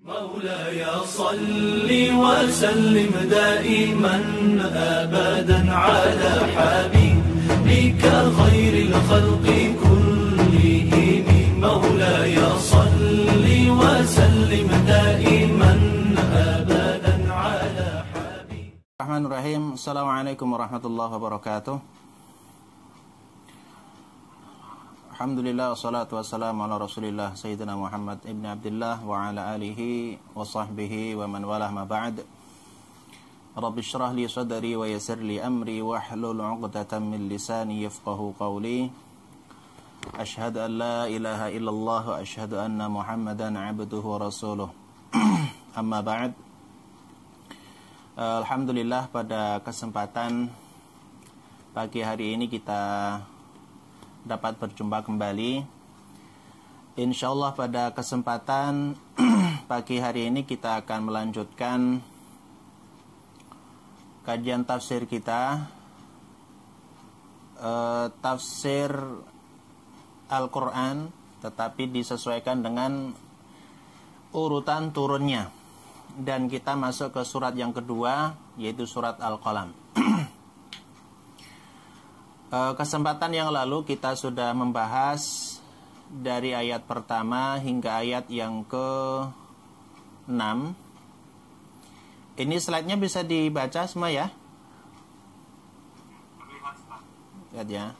مولاي صل وسلم دائما أبدا على حبيبك خير الخلق كلهم مولاي صل وسلم دائما أبدا على حبيبك. الرحمن الرحيم. Assalamualaikum warahmatullahi wabarakatuh. Alhamdulillah, wassalatu wassalamu ala rasulillah Sayyidina Muhammad ibn Abdullah wa ala alihi wa sahbihi wa man walah ma ba'd. Rabbi syrah li sadri wa yassir li amri wahlul 'uqdatam min lisani yafqahu qawli. Ashhadu an la ilaha illallah wa ashhadu anna Muhammadan 'abduhu wa rasuluh. Amma ba'd. Alhamdulillah, pada kesempatan pagi hari ini kita dapat berjumpa kembali. Insyaallah pada kesempatan pagi hari ini kita akan melanjutkan kajian tafsir kita, tafsir Al-Quran, tetapi disesuaikan dengan urutan turunnya. Dan kita masuk ke surat yang kedua, yaitu surat Al-Qalam. Kesempatan yang lalu kita sudah membahas dari ayat pertama hingga ayat yang ke-6. Ini slide-nya bisa dibaca semua ya? Lihat ya.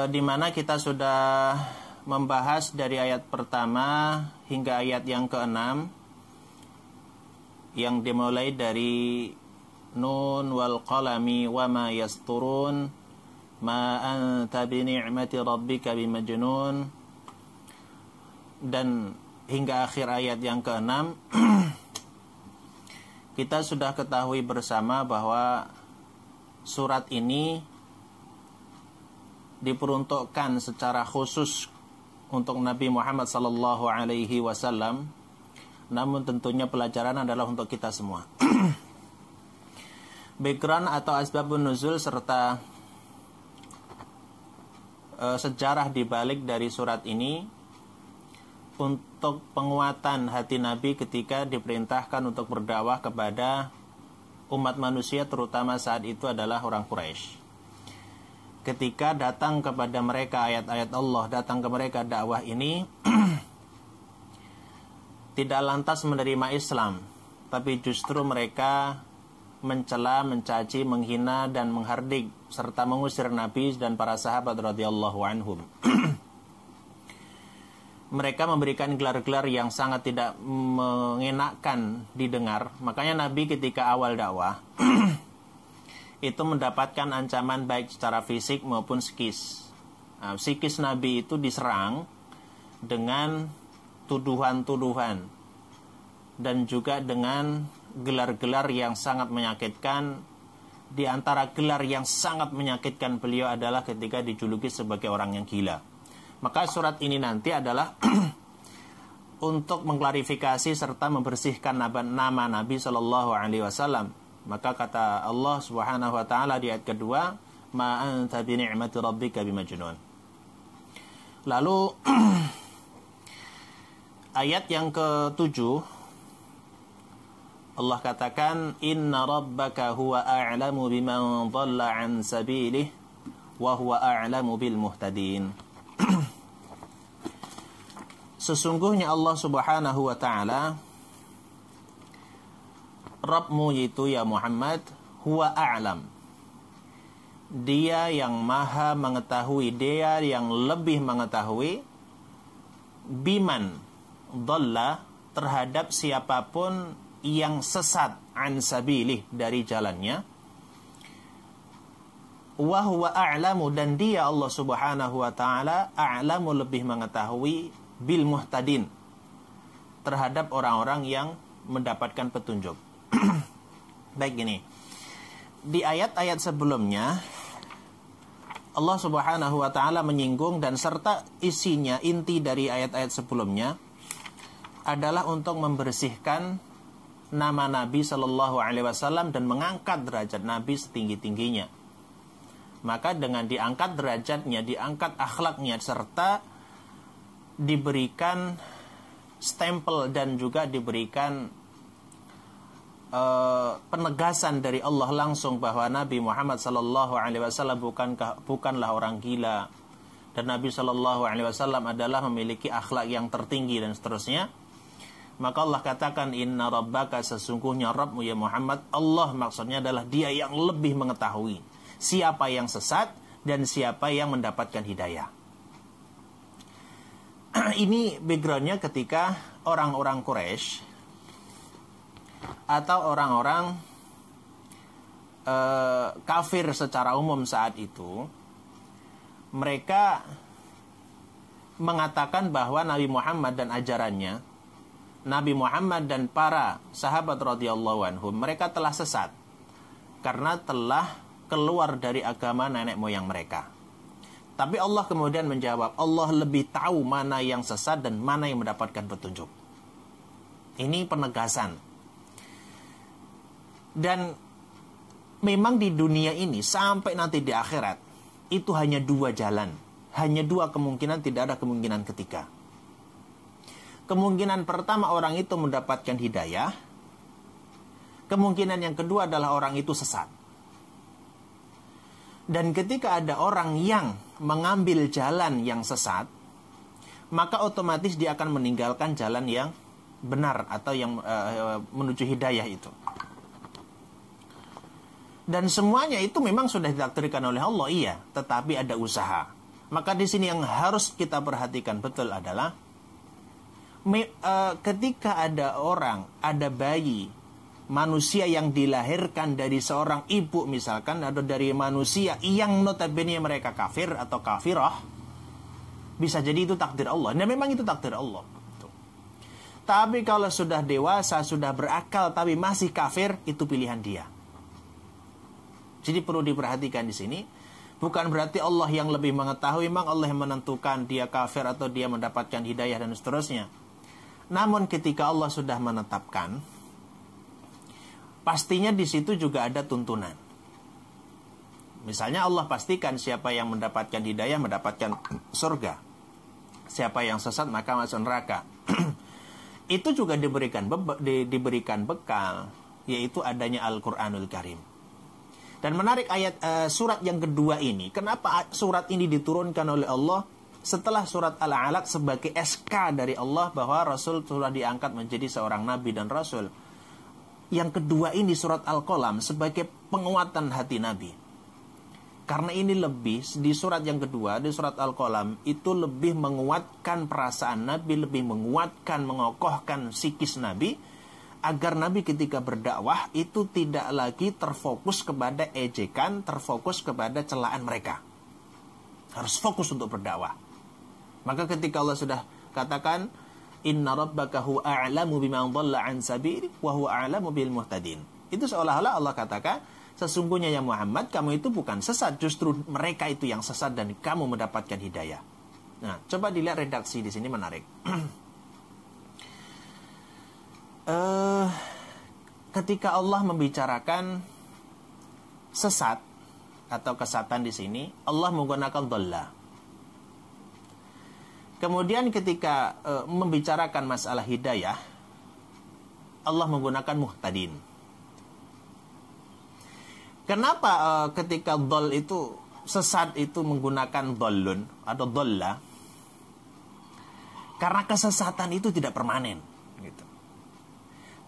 Di mana kita sudah membahas dari ayat pertama hingga ayat yang ke-6, yang dimulai dari Nun wal qalami wa ma yasturun ma anta bi ni'mati rabbika bimajnun, dan hingga akhir ayat yang ke-6. Kita sudah ketahui bersama bahwa surat ini diperuntukkan secara khusus untuk Nabi Muhammad sallallahu alaihi wasallam, namun tentunya pelajaran adalah untuk kita semua. Background atau asbabun nuzul serta sejarah dibalik dari surat ini untuk penguatan hati Nabi ketika diperintahkan untuk berdakwah kepada umat manusia, terutama saat itu adalah orang Quraisy. Ketika datang kepada mereka ayat-ayat Allah, datang ke mereka dakwah ini tidak lantas menerima Islam, tapi justru mereka mencela, mencaci, menghina dan menghardik serta mengusir Nabi dan para sahabat radhiyallahu anhum. Mereka memberikan gelar-gelar yang sangat tidak mengenakkan didengar. Makanya Nabi ketika awal dakwah itu mendapatkan ancaman baik secara fisik maupun psikis. Psikis Nabi itu diserang dengan tuduhan-tuduhan dan juga dengan gelar-gelar yang sangat menyakitkan. Di antara gelar yang sangat menyakitkan beliau adalah ketika dijuluki sebagai orang yang gila. Maka surat ini nanti adalah untuk mengklarifikasi serta membersihkan nama Nabi Shallallahu Alaihi Wasallam. Maka kata Allah Subhanahu Wa Taala di ayat kedua, ma anta bi ni'mati rabbika bimajnun. Lalu ayat yang ke-7 Allah katakan, inna rabbaka huwa a'lamu biman dhalla an sabilihi wa huwa a'lamu bil muhtadin. Sesungguhnya Allah Subhanahu wa taala, Rabbmu yaitu ya Muhammad, huwa a'lam. Dia yang maha mengetahui, dia yang lebih mengetahui, biman dhalla, terhadap siapapun yang sesat, an sabilih, dari jalannya, wa huwa a'lamu, dan dia Allah Subhanahu wa taala a'lamu, lebih mengetahui, bil muhtadin, terhadap orang-orang yang mendapatkan petunjuk. Baik, gini. Di ayat-ayat sebelumnya Allah Subhanahu wa taala menyinggung, dan serta isinya, inti dari ayat-ayat sebelumnya adalah untuk membersihkan nama Nabi Shallallahu Alaihi Wasallam dan mengangkat derajat Nabi setinggi-tingginya. Maka dengan diangkat derajatnya, diangkat akhlaknya, serta diberikan stempel dan juga diberikan penegasan dari Allah langsung bahwa Nabi Muhammad SAW bukanlah orang gila, dan Nabi SAW adalah memiliki akhlak yang tertinggi dan seterusnya, maka Allah katakan inna rabbaka, sesungguhnya Rabbmu ya Muhammad, Allah maksudnya adalah dia yang lebih mengetahui siapa yang sesat dan siapa yang mendapatkan hidayah. Ini backgroundnya ketika orang-orang Quraisy atau orang-orang kafir secara umum saat itu, mereka mengatakan bahwa Nabi Muhammad dan ajarannya, Nabi Muhammad dan para sahabat radhiyallahu anhum, mereka telah sesat karena telah keluar dari agama nenek moyang mereka. Tapi Allah kemudian menjawab, Allah lebih tahu mana yang sesat dan mana yang mendapatkan petunjuk. Ini penegasan. Dan memang di dunia ini sampai nanti di akhirat itu hanya dua jalan, hanya dua kemungkinan, tidak ada kemungkinan ketiga. Kemungkinan pertama orang itu mendapatkan hidayah, kemungkinan yang kedua adalah orang itu sesat. Dan ketika ada orang yang mengambil jalan yang sesat, maka otomatis dia akan meninggalkan jalan yang benar atau yang menuju hidayah itu. Dan semuanya itu memang sudah ditakdirkan oleh Allah, iya, tetapi ada usaha. Maka di sini yang harus kita perhatikan betul adalah ketika ada orang, ada bayi, manusia yang dilahirkan dari seorang ibu misalkan, atau dari manusia yang notabene mereka kafir atau kafirah, bisa jadi itu takdir Allah. Dan memang itu takdir Allah. Tapi kalau sudah dewasa, sudah berakal, tapi masih kafir, itu pilihan dia. Jadi perlu diperhatikan di sini. Bukan berarti Allah yang lebih mengetahui, memang Allah yang menentukan dia kafir atau dia mendapatkan hidayah dan seterusnya. Namun ketika Allah sudah menetapkan, pastinya di situ juga ada tuntunan. Misalnya Allah pastikan siapa yang mendapatkan hidayah mendapatkan surga, siapa yang sesat maka masuk neraka. Itu juga diberikan bekal, yaitu adanya Al-Quranul Karim. Dan menarik ayat surat yang kedua ini. Kenapa surat ini diturunkan oleh Allah setelah surat Al-Alaq sebagai SK dari Allah bahwa Rasul sudah diangkat menjadi seorang Nabi dan Rasul. Yang kedua ini surat Al-Qalam sebagai penguatan hati Nabi. Karena ini lebih, di surat yang kedua, di surat Al-Qalam, itu lebih menguatkan perasaan Nabi, lebih menguatkan, mengokohkan psikis Nabi, agar Nabi ketika berdakwah itu tidak lagi terfokus kepada ejekan, terfokus kepada celaan mereka. Harus fokus untuk berdakwah. Maka ketika Allah sudah katakan, Inna rabbaka huwa a'lamu biman dhalla an sabili wa huwa a'lamu bil muhtadin. Itu seolah-olah Allah katakan, sesungguhnya ya Muhammad, kamu itu bukan sesat, justru mereka itu yang sesat dan kamu mendapatkan hidayah. Nah, coba dilihat redaksi di sini menarik. Ketika Allah membicarakan sesat atau kesatan di sini, Allah menggunakan dhalla. Kemudian ketika membicarakan masalah hidayah, Allah menggunakan muhtadin. Kenapa ketika dhal itu, sesat itu menggunakan dhallun atau dhalla? Karena kesesatan itu tidak permanen. Gitu.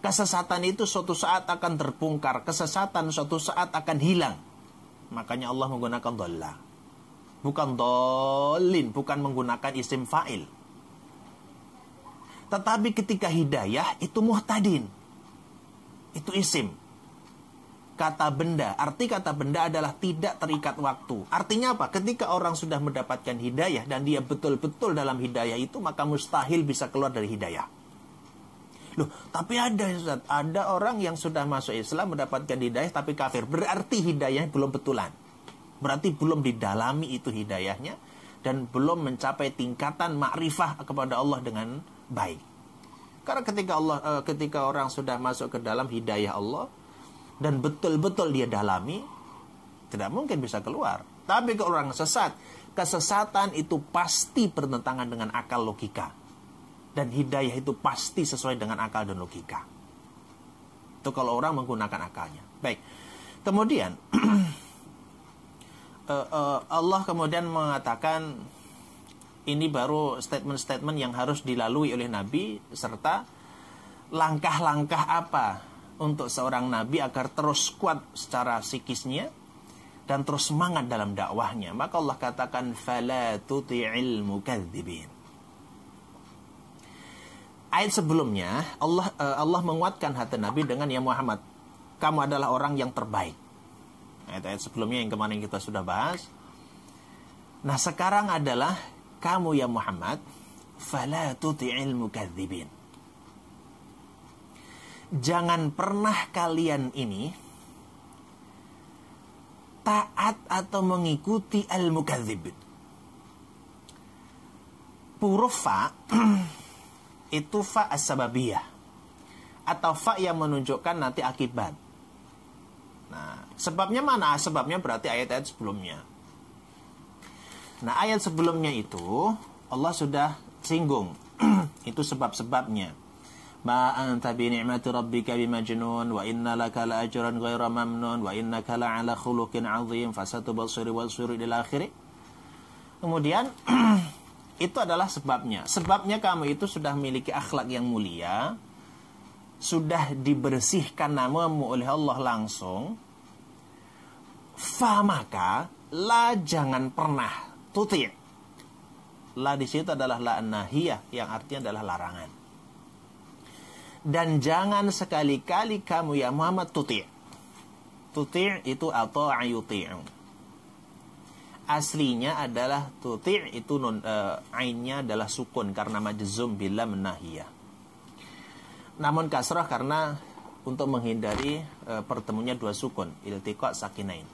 Kesesatan itu suatu saat akan terbongkar, kesesatan suatu saat akan hilang. Makanya Allah menggunakan dhalla. Bukan dhalin, bukan menggunakan isim fa'il. Tetapi ketika hidayah itu muhtadin. Itu isim. Kata benda, arti kata benda adalah tidak terikat waktu. Artinya apa? Ketika orang sudah mendapatkan hidayah dan dia betul-betul dalam hidayah itu, maka mustahil bisa keluar dari hidayah. Loh, tapi ada orang yang sudah masuk Islam mendapatkan hidayah tapi kafir. Berarti hidayahnya belum betulan. Berarti belum didalami itu hidayahnya dan belum mencapai tingkatan ma'rifah kepada Allah dengan baik. Karena ketika orang sudah masuk ke dalam hidayah Allah dan betul-betul dia dalami, tidak mungkin bisa keluar. Tapi kalau orang sesat kesesatan itu pasti bertentangan dengan akal logika. Dan hidayah itu pasti sesuai dengan akal dan logika. Itu kalau orang menggunakan akalnya. Baik. Kemudian Allah kemudian mengatakan ini baru statement-statement yang harus dilalui oleh Nabi, serta langkah-langkah apa untuk seorang Nabi agar terus kuat secara psikisnya dan terus semangat dalam dakwahnya. Maka Allah katakan fala tuti'il mukadzibin. Ayat sebelumnya Allah menguatkan hati Nabi dengan ya Muhammad, kamu adalah orang yang terbaik. Ayat-ayat sebelumnya yang kemarin kita sudah bahas. Nah sekarang adalah kamu ya Muhammad, fala tuti'il mukadzibin. Jangan pernah kalian ini taat atau mengikuti al-mukadzibin. Huruf fa itu fa as-sababiyah atau fa yang menunjukkan nanti akibat. Nah, sebabnya mana? Sebabnya berarti ayat-ayat sebelumnya. Nah, ayat sebelumnya itu Allah sudah singgung. Itu sebab-sebabnya. Ma anta bi ni'mati rabbika bimajnun wa inna laka la ajran ghaira mamnun wa innaka la ala khuluqin 'azim fasatubsiru wa suru ila akhir. Kemudian itu adalah sebabnya. Sebabnya kamu itu sudah memiliki akhlak yang mulia, sudah dibersihkan namamu oleh Allah langsung. Fa maka la jangan pernah tuti'. La di situ adalah la nahiyah yang artinya adalah larangan. Dan jangan sekali-kali kamu ya Muhammad tuti'. Tuti' itu atau ayuti'u. Aslinya adalah tuti' itu ainnya adalah sukun karena majzum bila menahiyah. Namun kasrah karena untuk menghindari pertemunya dua sukun, iltiqa sakinain.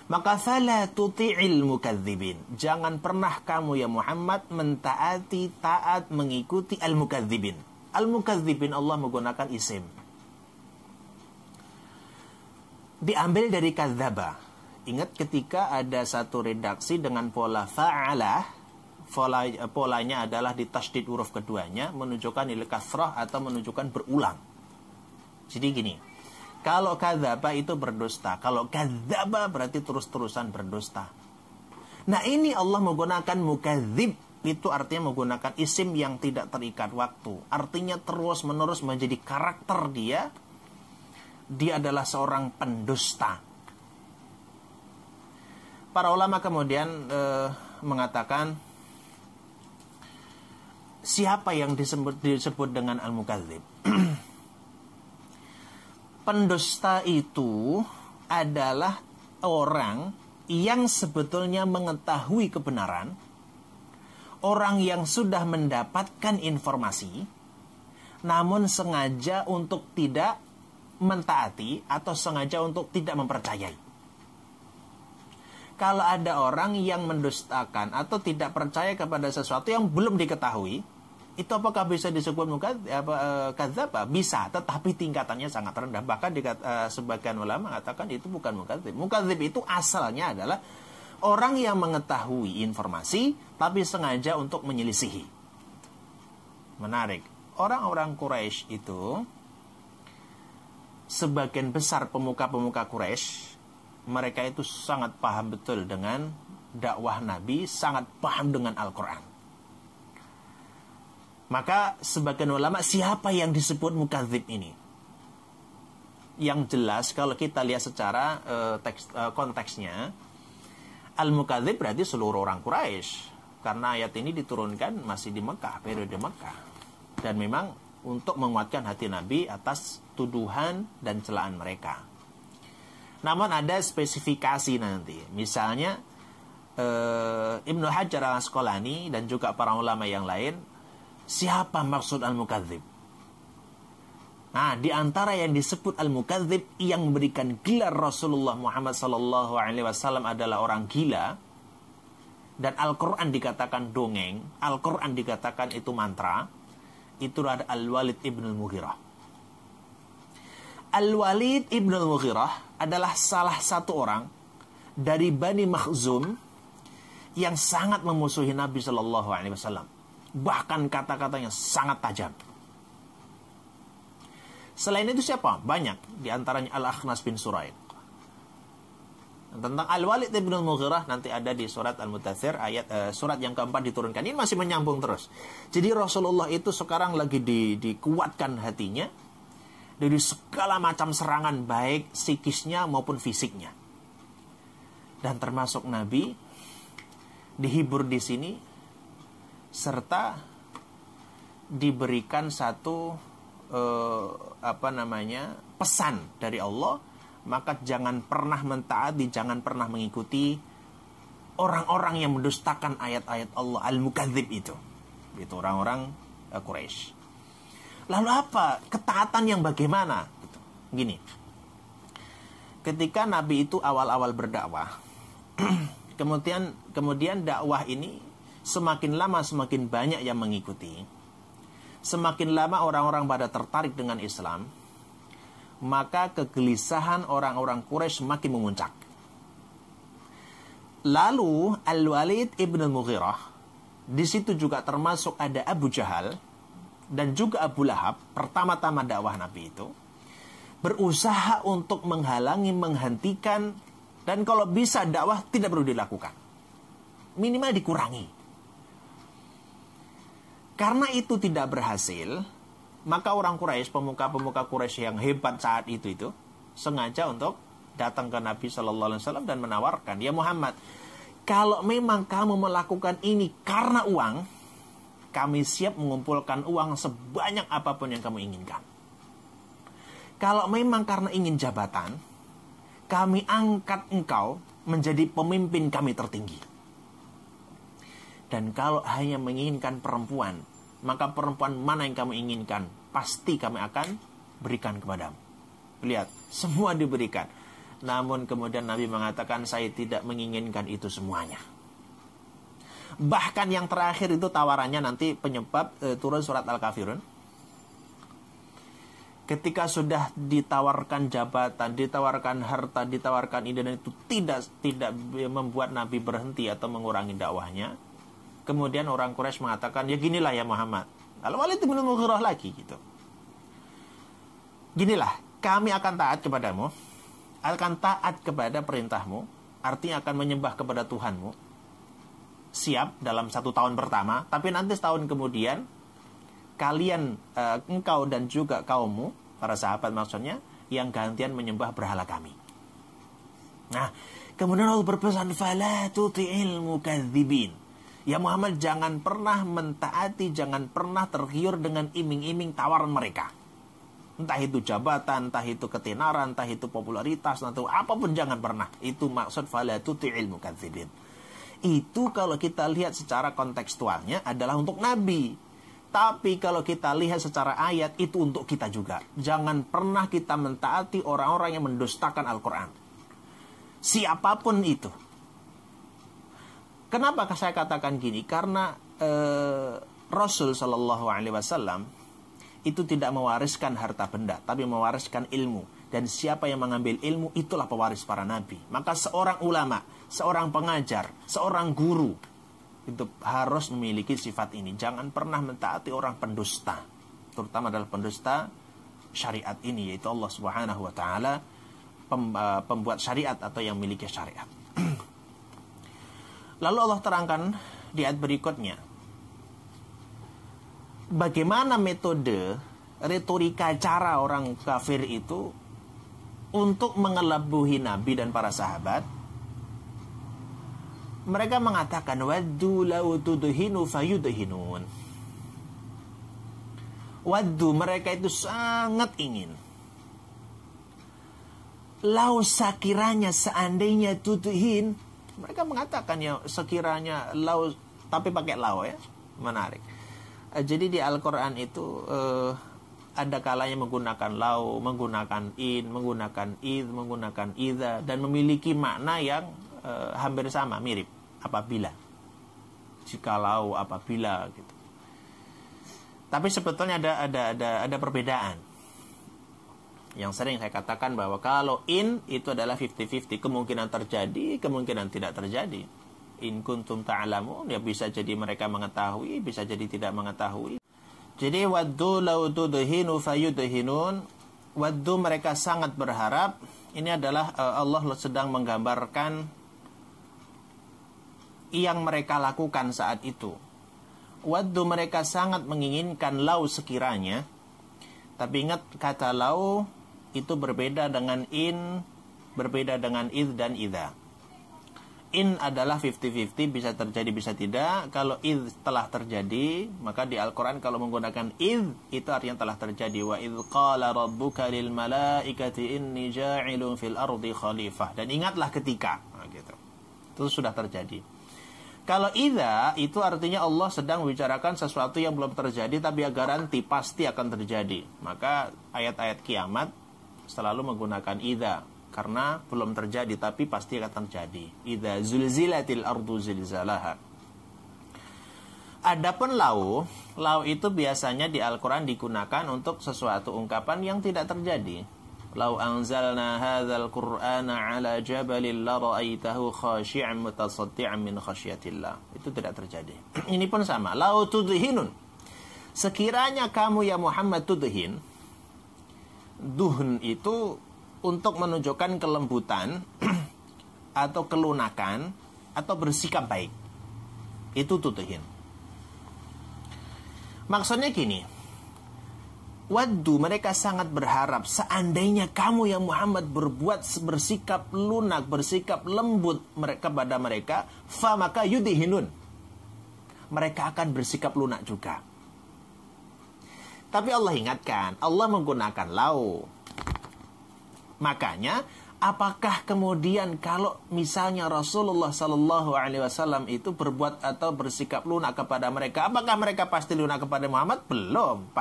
Maka fala tuti'il mukadzibin. Jangan pernah kamu ya Muhammad mentaati, taat, mengikuti al-mukadzibin. Al-mukadzibin Allah menggunakan isim. Diambil dari kadzaba. Ingat ketika ada satu redaksi dengan pola fa'alah, polanya adalah di tasydid huruf keduanya, menunjukkan nilai kasrah atau menunjukkan berulang. Jadi gini, kalau kadzaba itu berdusta, kalau kadzaba berarti terus-terusan berdusta. Nah ini Allah menggunakan mukadzib, itu artinya menggunakan isim yang tidak terikat waktu. Artinya terus-menerus menjadi karakter dia adalah seorang pendusta. Para ulama kemudian mengatakan siapa yang disebut dengan al-mukadzib? Pendusta itu adalah orang yang sebetulnya mengetahui kebenaran, orang yang sudah mendapatkan informasi, namun sengaja untuk tidak mentaati atau sengaja untuk tidak mempercayai. Kalau ada orang yang mendustakan atau tidak percaya kepada sesuatu yang belum diketahui, itu apakah bisa disebut kadzdzab? Bisa, tetapi tingkatannya sangat rendah. Bahkan sebagian ulama mengatakan itu bukan mukadzib. Mukadzib itu asalnya adalah orang yang mengetahui informasi tapi sengaja untuk menyelisihi. Menarik. Orang-orang Quraisy itu, sebagian besar pemuka-pemuka Quraisy, mereka itu sangat paham betul dengan dakwah Nabi, sangat paham dengan Al-Quran. Maka sebagian ulama, siapa yang disebut mukadzib ini? Yang jelas kalau kita lihat secara konteksnya, al-mukadzib berarti seluruh orang Quraisy, karena ayat ini diturunkan masih di Mekah, periode Mekah, dan memang untuk menguatkan hati Nabi atas tuduhan dan celaan mereka. Namun ada spesifikasi nanti. Misalnya Ibnu Hajar al-Asqalani dan juga para ulama yang lain, siapa maksud al-mukadzib? Nah, di antara yang disebut al-mukadzib yang memberikan gelar Rasulullah Muhammad SAW adalah orang gila, dan Al-Quran dikatakan dongeng, Al-Quran dikatakan itu mantra, itu ada Al-Walid ibn al-Mughirah. Al-Walid ibn al-Mughirah adalah salah satu orang dari Bani Makhzum yang sangat memusuhi Nabi Shallallahu Alaihi Wasallam. Bahkan kata-katanya sangat tajam. Selain itu siapa? Banyak. Di antaranya Al-Akhnas bin Suraiq. Tentang Al-Walid bin Al-Mughirah nanti ada di surat Al-Muddathir, surat yang keempat diturunkan. Ini masih menyambung terus. Jadi Rasulullah itu sekarang lagi dikuatkan hatinya dari segala macam serangan, baik psikisnya maupun fisiknya. Dan termasuk Nabi dihibur di sini serta diberikan satu pesan dari Allah, maka jangan pernah mentaati, jangan pernah mengikuti orang-orang yang mendustakan ayat-ayat Allah, al-mukadzib itu orang-orang Quraisy. Lalu apa ketaatan yang bagaimana? Gini, ketika Nabi itu awal-awal berdakwah, kemudian dakwah ini semakin lama semakin banyak yang mengikuti. Semakin lama orang-orang pada tertarik dengan Islam, maka kegelisahan orang-orang Quraisy semakin memuncak. Lalu Al-Walid ibn Al-Mughirah, di situ juga termasuk ada Abu Jahal dan juga Abu Lahab, pertama-tama dakwah Nabi itu, berusaha untuk menghalangi, menghentikan, dan kalau bisa dakwah tidak perlu dilakukan. Minimal dikurangi. Karena itu tidak berhasil, maka orang Quraisy, pemuka-pemuka Quraisy yang hebat saat itu sengaja untuk datang ke Nabi Shallallahu Alaihi Wasallam dan menawarkan, ya Muhammad, kalau memang kamu melakukan ini karena uang, kami siap mengumpulkan uang sebanyak apapun yang kamu inginkan. Kalau memang karena ingin jabatan, kami angkat engkau menjadi pemimpin kami tertinggi. Dan kalau hanya menginginkan perempuan, maka perempuan mana yang kamu inginkan, pasti kami akan berikan kepadamu. Lihat, semua diberikan. Namun kemudian Nabi mengatakan, saya tidak menginginkan itu semuanya. Bahkan yang terakhir itu tawarannya nanti penyebab turun surat Al-Kafirun. Ketika sudah ditawarkan jabatan, ditawarkan harta, ditawarkan ini dan itu tidak membuat Nabi berhenti atau mengurangi dakwahnya. Kemudian orang Quraisy mengatakan, ya ginilah ya Muhammad. Al-Walid bin Al-Mughirah lagi gitu. Ginilah, kami akan taat kepadamu, akan taat kepada perintahmu, artinya akan menyembah kepada Tuhanmu. Siap dalam 1 tahun pertama, tapi nanti setahun kemudian kalian, engkau dan juga kaummu, para sahabat maksudnya, yang gantian menyembah berhala kami. Nah, kemudian Allah berpesan, fala tuti'il mukadzibin. Ya Muhammad, jangan pernah mentaati, jangan pernah tergiur dengan iming-iming tawaran mereka. Entah itu jabatan, entah itu ketenaran, entah itu popularitas, entah itu apapun, jangan pernah. Itu maksud fala tuti'il mukadzibin. Itu kalau kita lihat secara kontekstualnya adalah untuk Nabi. Tapi kalau kita lihat secara ayat, itu untuk kita juga. Jangan pernah kita mentaati orang-orang yang mendustakan Al-Quran. Siapapun itu. Kenapa saya katakan gini? Karena Rasul Shallallahu Alaihi Wasallam itu tidak mewariskan harta benda, tapi mewariskan ilmu. Dan siapa yang mengambil ilmu, itulah pewaris para nabi. Maka seorang ulama, seorang pengajar, seorang guru, itu harus memiliki sifat ini. Jangan pernah mentaati orang pendusta, terutama adalah pendusta syariat ini, yaitu Allah Subhanahu Wa Taala, pembuat syariat atau yang memiliki syariat. Lalu Allah terangkan di ayat berikutnya, bagaimana metode, retorika, cara orang kafir itu untuk mengelabuhi Nabi dan para sahabat. Mereka mengatakan, waddu law tudhinu fayudhinun. Waddu, mereka itu sangat ingin. Lau sekiranya, seandainya tudhin. Mereka mengatakan ya sekiranya lau, tapi pakai lau ya, menarik. Jadi di Al-Quran itu ada kalanya menggunakan lau, menggunakan in, menggunakan id, menggunakan idza, dan memiliki makna yang hampir sama, mirip. Apabila, jikalau, apabila gitu. Tapi sebetulnya ada perbedaan. Yang sering saya katakan bahwa kalau in itu adalah 50-50, kemungkinan terjadi, kemungkinan tidak terjadi. In kuntum ta'lamun, ya bisa jadi mereka mengetahui, bisa jadi tidak mengetahui. Jadi waddu law tudhinu fayudhinun. Waddu mereka sangat berharap. Ini adalah Allah sedang menggambarkan yang mereka lakukan saat itu. Waddu mereka sangat menginginkan law sekiranya. Tapi ingat kata law itu berbeda dengan in, berbeda dengan id dan idza. In adalah 50-50, bisa terjadi bisa tidak. Kalau id telah terjadi, maka di Al-Quran kalau menggunakan id, itu artinya telah terjadi. Wa id qala rabbuka lil malaikati inni ja'ilun fil ardi khalifah. Dan ingatlah ketika, gitu. Itu sudah terjadi. Kalau idza, itu artinya Allah sedang membicarakan sesuatu yang belum terjadi, tapi garanti pasti akan terjadi. Maka ayat-ayat kiamat selalu menggunakan idza. Karena belum terjadi tapi pasti akan terjadi. Idza zulzilatil ardu zilzalaha. Adapun lau itu biasanya di Al-Qur'an digunakan untuk sesuatu ungkapan yang tidak terjadi. Lau anzalna hadzal qur'ana 'ala jabalin la ra'aitahu khashi'an mutasaddian min khasyatillah. Itu tidak terjadi. Ini pun sama. Lau tudhinun. Sekiranya kamu ya Muhammad tudhin. Duhn itu untuk menunjukkan kelembutan atau kelunakan atau bersikap baik. Itu tudhin. Maksudnya gini, waddu mereka sangat berharap seandainya kamu yang Muhammad berbuat bersikap lunak, bersikap lembut kepada mereka, fa maka yudhinun. Mereka akan bersikap lunak juga. Tapi Allah ingatkan, Allah menggunakan lau. Makanya, apakah kemudian kalau misalnya Rasulullah Sallallahu Alaihi Wasallam itu berbuat atau bersikap lunak kepada mereka, apakah mereka pasti lunak kepada Muhammad? Belum,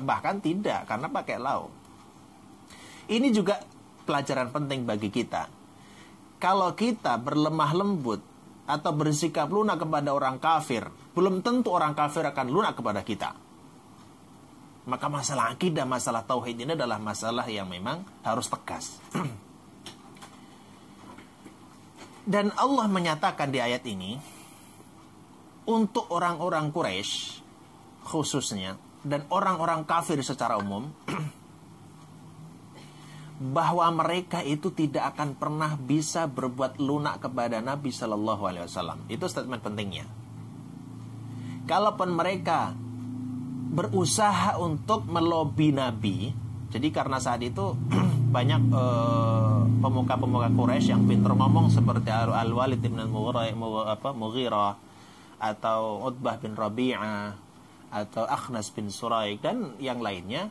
bahkan tidak, karena pakai lau. Ini juga pelajaran penting bagi kita. Kalau kita berlemah lembut atau bersikap lunak kepada orang kafir, belum tentu orang kafir akan lunak kepada kita. Maka masalah akidah, masalah tauhid ini adalah masalah yang memang harus tegas. Dan Allah menyatakan di ayat ini, untuk orang-orang Quraisy khususnya, dan orang-orang kafir secara umum, bahwa mereka itu tidak akan pernah bisa berbuat lunak kepada Nabi Sallallahu Alaihi Wasallam. Itu statement pentingnya. Kalaupun mereka berusaha untuk melobi Nabi, jadi karena saat itu banyak pemuka-pemuka Quraisy yang pintar ngomong seperti Al-Walid bin Mughirah atau Utbah bin Rabi'ah atau Akhnas bin Suraik dan yang lainnya,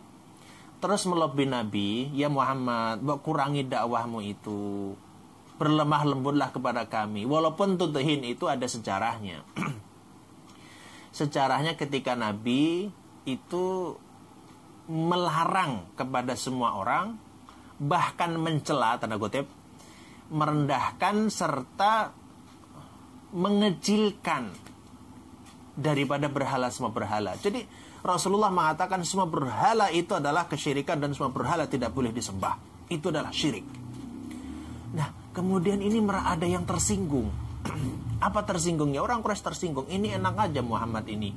terus melobi Nabi, ya Muhammad, kurangi dakwahmu itu, berlemah lembutlah kepada kami. Walaupun tudhin itu ada sejarahnya. Sejarahnya ketika Nabi itu melarang kepada semua orang, bahkan mencela, tanda kutip, merendahkan serta mengecilkan daripada berhala semua berhala. Jadi Rasulullah mengatakan semua berhala itu adalah kesyirikan dan semua berhala tidak boleh disembah. Itu adalah syirik. Nah, kemudian ini ada yang tersinggung. Apa tersinggungnya? Orang Quraisy tersinggung. Ini enak aja Muhammad ini.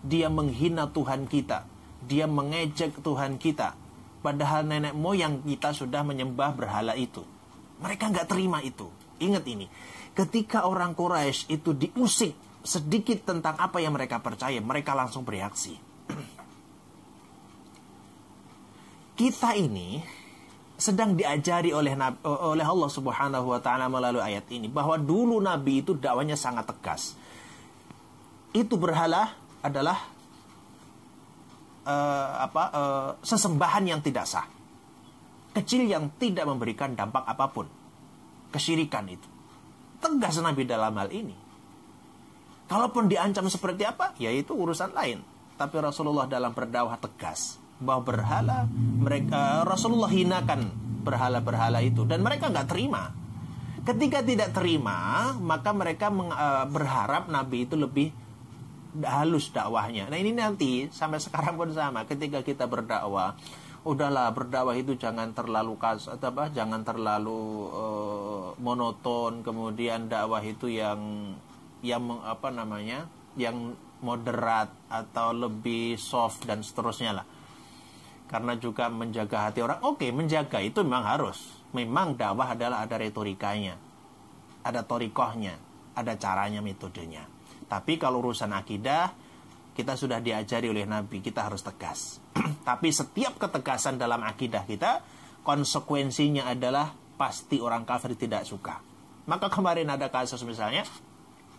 Dia menghina Tuhan kita. Dia mengejek Tuhan kita. Padahal nenek moyang kita sudah menyembah berhala itu. Mereka nggak terima itu. Ingat ini. Ketika orang Quraisy itu diusik sedikit tentang apa yang mereka percaya, mereka langsung bereaksi. Kita ini sedang diajari oleh Allah Subhanahu wa taala melalui ayat ini bahwa dulu Nabi itu dakwanya sangat tegas. Itu berhala adalah sesembahan yang tidak sah. Kecil yang tidak memberikan dampak apapun. Kesyirikan itu. Tegas Nabi dalam hal ini. Kalaupun diancam seperti apa, ya itu urusan lain. Tapi Rasulullah dalam berdakwah tegas bahwa berhala, Rasulullah hinakan berhala-berhala itu dan mereka nggak terima. Ketika tidak terima, maka mereka berharap Nabi itu lebih halus dakwahnya. Nah ini nanti sampai sekarang pun sama. Ketika kita berdakwah, udahlah berdakwah itu jangan terlalu jangan terlalu monoton, kemudian dakwah itu yang moderat atau lebih soft dan seterusnya lah. Karena juga menjaga hati orang. Oke, menjaga itu memang harus. Memang dakwah adalah ada retorikanya, ada torikohnya, ada caranya, metodenya. Tapi kalau urusan akidah, kita sudah diajari oleh Nabi, kita harus tegas. Tapi setiap ketegasan dalam akidah kita, konsekuensinya adalah pasti orang kafir tidak suka. Maka kemarin ada kasus misalnya,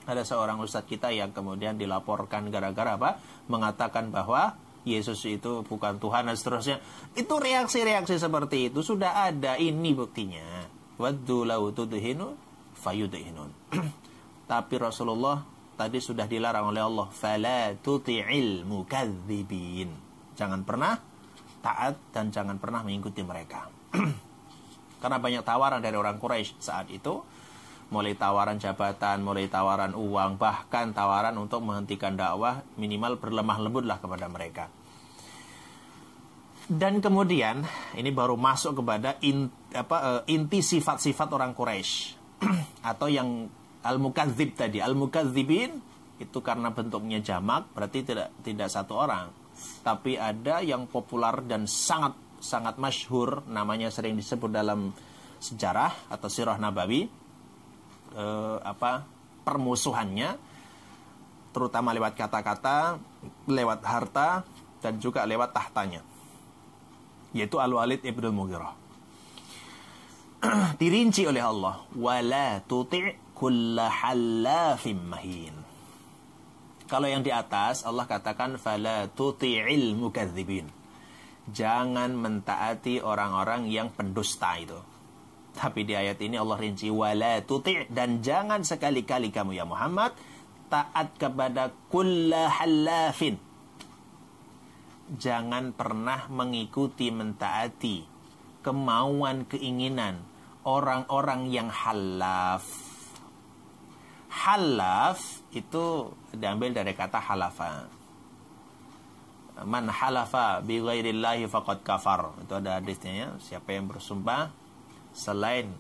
ada seorang ustadz kita yang kemudian dilaporkan gara-gara apa? Mengatakan bahwa Yesus itu bukan Tuhan dan seterusnya. Itu reaksi-reaksi seperti itu sudah ada, ini buktinya. Waddu lau tudhinu fayudhinun. Tapi Rasulullah tadi sudah dilarang oleh Allah, fala tuti'il mukadzibin. Jangan pernah taat dan jangan pernah mengikuti mereka. Karena banyak tawaran dari orang Quraisy saat itu, mulai tawaran jabatan, mulai tawaran uang, bahkan tawaran untuk menghentikan dakwah, minimal berlemah lembutlah kepada mereka. Dan kemudian ini baru masuk kepada inti sifat-sifat orang Quraisy atau yang al-mukadzib tadi. Al-mukadzibin itu karena bentuknya jamak, berarti tidak satu orang, tapi ada yang populer dan sangat masyhur, namanya sering disebut dalam sejarah atau sirah Nabawi, permusuhannya terutama lewat kata-kata, lewat harta dan juga lewat tahtanya, yaitu Al-Walid ibn Mughirah. Dirinci oleh Allah, wala tuti' kulla hallafim mahin. Kalau yang di atas Allah katakan fala tuti'il mukadzibin, jangan mentaati orang-orang yang pendusta itu. Tapi di ayat ini Allah rinci wala tuti', dan jangan sekali-kali kamu ya Muhammad taat kepada kulla hallafin. Jangan pernah mengikuti, mentaati kemauan, keinginan orang-orang yang halaf. Halaf itu diambil dari kata halafa. Man halafa bi ghairillahi faqad kafar. Itu ada hadisnya ya. Siapa yang bersumpah selain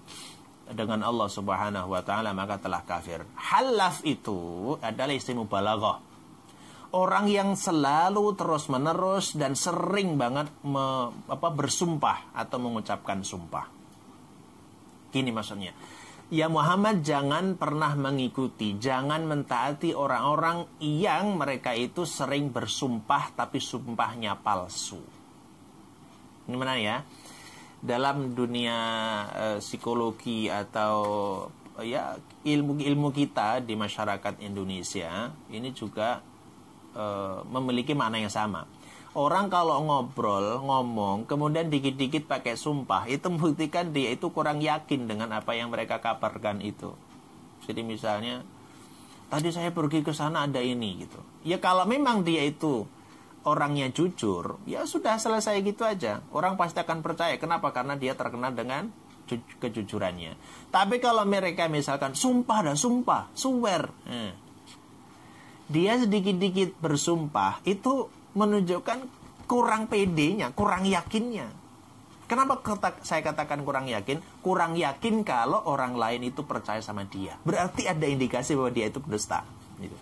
dengan Allah Subhanahu wa taala maka telah kafir. Halaf itu adalah isim mubalaghah. Orang yang selalu terus-menerus dan sering banget bersumpah atau mengucapkan sumpah. Gini maksudnya. Ya Muhammad, jangan pernah mengikuti, jangan mentaati orang-orang yang mereka itu sering bersumpah tapi sumpahnya palsu. Ini mana ya? Dalam dunia psikologi atau ya ilmu kita di masyarakat Indonesia ini juga memiliki makna yang sama. Orang kalau ngomong, kemudian dikit-dikit pakai sumpah, itu membuktikan dia itu kurang yakin dengan apa yang mereka kabarkan itu. Jadi misalnya, tadi saya pergi ke sana ada ini gitu. Ya kalau memang dia itu orangnya jujur, ya sudah selesai gitu aja. Orang pasti akan percaya. Kenapa? Karena dia terkenal dengan kejujurannya. Tapi kalau mereka misalkan sumpah, swear. Dia sedikit-dikit bersumpah, itu menunjukkan kurang pedenya, kurang yakinnya. Kenapa saya katakan kurang yakin? Kurang yakin kalau orang lain itu percaya sama dia. Berarti ada indikasi bahwa dia itu pendusta. Gitu.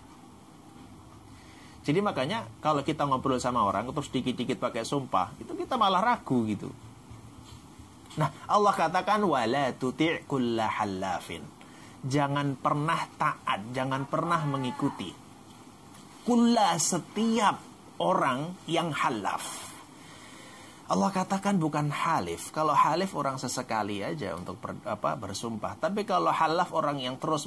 Jadi makanya kalau kita ngobrol sama orang terus dikit-dikit pakai sumpah, itu kita malah ragu gitu. Nah, Allah katakan wala tuti' kulla hallafin. Jangan pernah taat, jangan pernah mengikuti kulla, setiap orang yang halaf. Allah katakan bukan halif. Kalau halif orang sesekali aja untuk bersumpah. Tapi kalau halaf orang yang terus